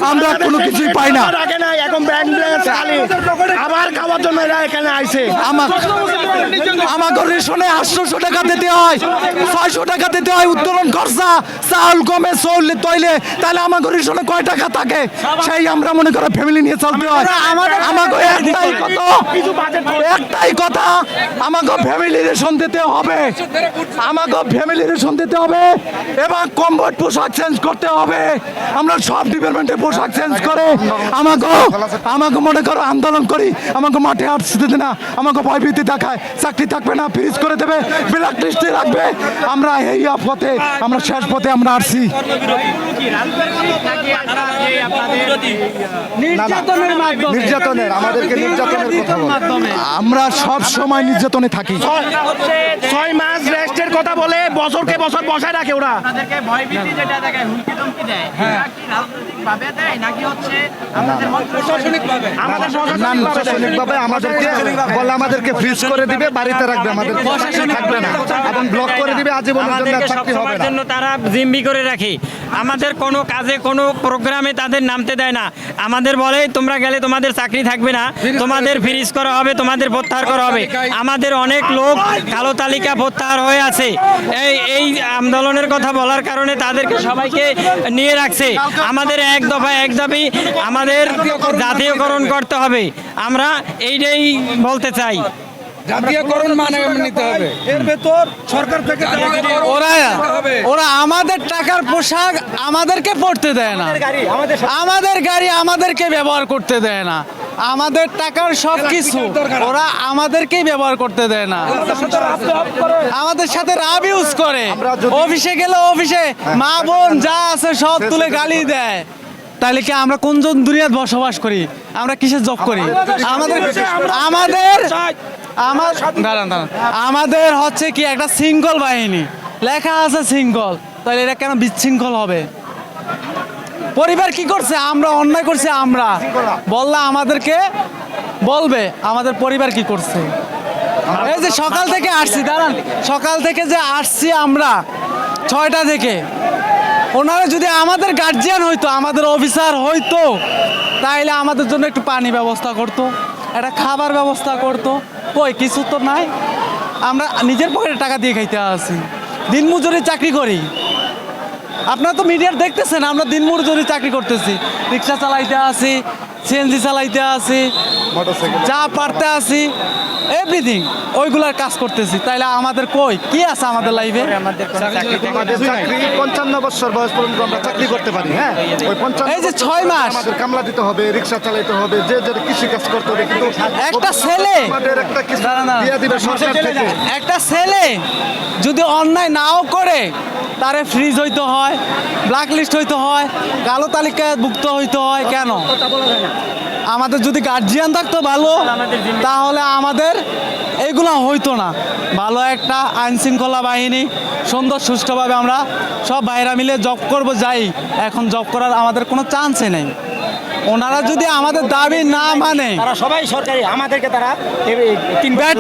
আমরা কোনো কিছুই পাই না। এখন আবার খাওয়ার জন্য এরা এখানে আইছে। আমাকে রেশনে 800 টাকা দিতে হয়, 600 টাকা দিতে হয় উত্তোলন খরচা, চাউল কমে চললে তৈলে, তাহলে আমাকে রেশনে কয় টাকা থাকে? সেই আমরা মনে করো ফ্যামিলি নিয়ে চলতে হয়। আমাকে একটাই কথা, আমাকে ফ্যামিলি রেশন দিতে হবে, আমাকে ফ্যামিলি রেশন দিতে হবে এবং কমফোর্ট পোশাক চেঞ্জ করতে হবে। আমরা সব ডিপার্টমেন্টে পোশাক চেঞ্জ করে আমাকে মনে করো আন্দোলন করি, আমাকে মাঠে আসতে দিতে না, আমাকে ভয়ভীতি দেখায়, চাকরি থাকবে না, ফ্রিজ করে দেবে, ব্ল্যাক লিস্টে রাখবে। আমরা এই পথে, আমরা শেষ পথে আমরা আসছি। নির্যাতনের আমাদেরকে নির্যাতনের কথা বলে। আমরা সব সময় নির্যাতনে থাকি। 6 মাস রেস্টের কথা বলে বছরকে বছর বসায় রাখে ওরা। আমাদেরকে ভয়ভীতি যেটা দেখায়, হুমকি ধমকি দেয়, এটা কি রাজনৈতিকভাবে দেয় নাকি হচ্ছে আমাদের প্রশাসনিকভাবে? আমাদের প্রশাসনিকভাবে আমাদেরকে বলে আমাদেরকে ফ্রিজ করে দিবে, বাড়িতে রাখবে, আমাদের থাকবে না এবং ব্লক করে দিবে, আজীবনের জন্য আর চাকরি হবে না। জন্য তারা জিম্মি করে রাখে, আমাদের কোনো কাজে কোনো প্রোগ্রামে তাদের নামতে দেয় না। আমাদের বলে তোমরা গেলে তোমাদের চাকরি থাকবে না, তোমাদের ফ্রিজ করা হবে, তোমাদের প্রত্যাহার করা হবে। আমাদের অনেক লোক কালো তালিকা প্রত্যাহার হয়ে আছে। এই আন্দোলনের কথা বলার কারণে তাদেরকে সবাইকে নিয়ে রাখছে। আমাদের এক দফা এক দাবি, আমাদের জাতীয়করণ করতে হবে। আমরা এইটাই বলতে চাই। জাতীয়করণ মানে নিতে হবে, এর ভেতর সরকার থেকে ওরা আমাদের টাকার পোশাক আমাদেরকে পড়তে দেয় না, আমাদের গাড়ি আমাদেরকে ব্যবহার করতে দেয় না, আমাদের টাকার সব কিছু ওরা আমাদেরকেই ব্যবহার করতে দেয় না, আমাদের সাথে রাব ইউজ করে। অফিসে গেলে অফিসে মা বোন যা আছে সব তুলে গালি দেয়। তাহলে কি আমরা কোনজন দুনিয়াতে বসবাস করি? আমরা কিসের জব করি? আমাদের হচ্ছে কি একটা শৃঙ্খল বাহিনী, লেখা আছে শৃঙ্খল, তাহলে এটা কেন বিশৃঙ্খল হবে? পরিবার কি করছে? আমরা অন্যায় করছি, আমরা বললে আমাদেরকে বলবে আমাদের পরিবার কি করছে। এই যে সকাল থেকে আসছি, দাঁড়ান, সকাল থেকে যে আসছি আমরা 6টা থেকে, ওনারা যদি আমাদের গার্জিয়ান হইতো, আমাদের অফিসার হইতো, তাইলে আমাদের জন্য একটু পানি ব্যবস্থা করতো, একটা খাবার ব্যবস্থা করতো। কই কিছু তো নাই, আমরা নিজের পকেটে টাকা দিয়ে খাইতে আসি, দিনমজুরি চাকরি করি। আপনারা তো মিডিয়ার দেখতেছেন, আমরা দিনমজুরি চাকরি করতেছি, রিক্সা চালাইতে আসি, সিএনজি চালাইতে আসি, চা পারতে আসি, এভরিথিং ওইগুলার কাজ করতেছি। তাইলে আমাদের কই কি আছে আমাদের লাইফে? আমাদের চাকরি 55 বছর বয়স পর্যন্ত আমরা চাকরি করতে পারি। হ্যাঁ, ওই 55 এই যে 6 মাস আমাদের কামলা দিতে হবে, রিক্সা চালাইতে হবে, যে যে কৃষি কাজ করতে হবে, কিন্তু একটা ছেলে আমাদের একটা কিছু দিয়ে দিবে সরকার থেকে। একটা ছেলে যদি অন্যায় নাও করে, তারে ফ্রিজ হইতে হয়, ব্ল্যাক লিস্ট হইতে হয়, কালো তালিকায় ভুক্ত হইতে হয়। কেন? আমাদের যদি গার্জিয়ান থাকতো ভালো, তাহলে আমাদের এইগুলো হইতো না। ভালো একটা আইন শৃঙ্খলা বাহিনী, সুন্দর সুষ্ঠুভাবে আমরা সব ভাইরা মিলে জব করব যাই। এখন জব করার আমাদের কোনো চান্সই নেই। ওনারা যদি আমাদের দাবি না মানে, তারা সবাই সরকারি, আমাদেরকে তারা ব্যর্থ